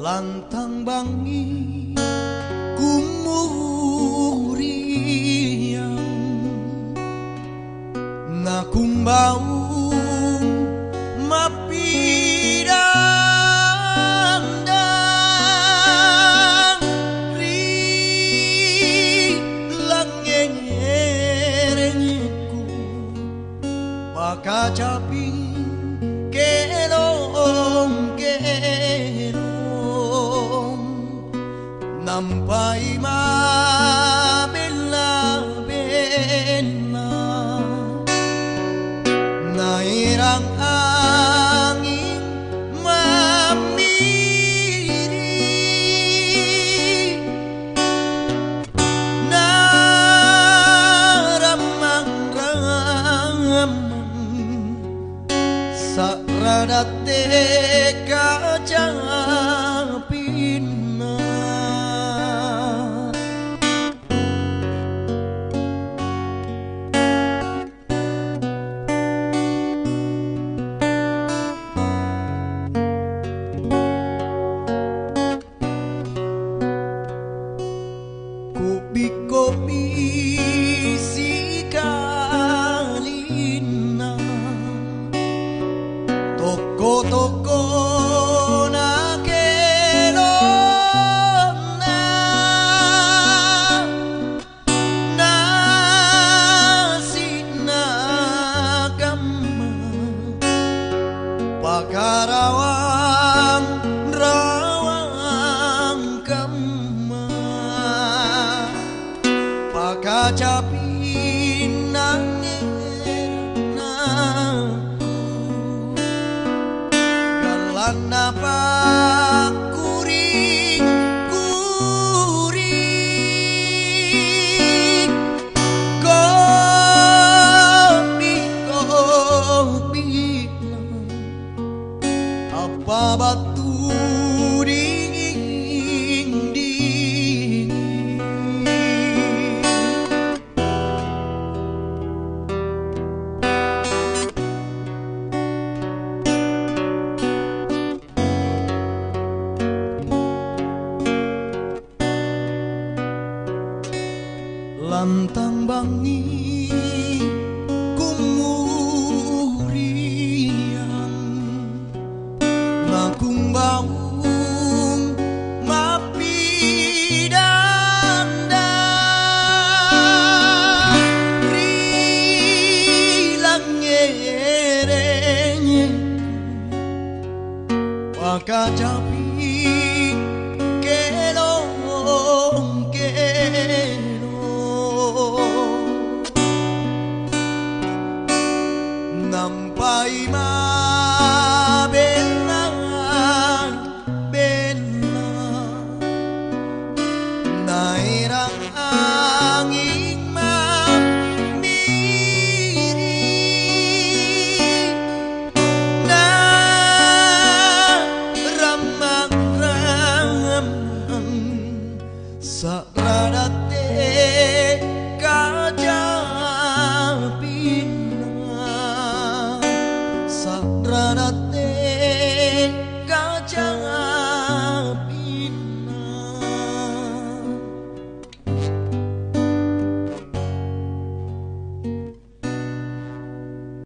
lantang bangi kumuriang nakumbau mapidandang ri langenyerenyeku pakacaping sampai mabela-bela nairang angin mamiri naramang-ramang sakradate kacapin kopi si kalina toko-toko na kelona nasi nakama pakarawang rawang kama pakacapin nangeraku galana pakuring-kuring kopi-kopi apa batu dingin-dingin lantang bangi kumuriang nakumbaung mapidandang rilang ngerenye pakacapin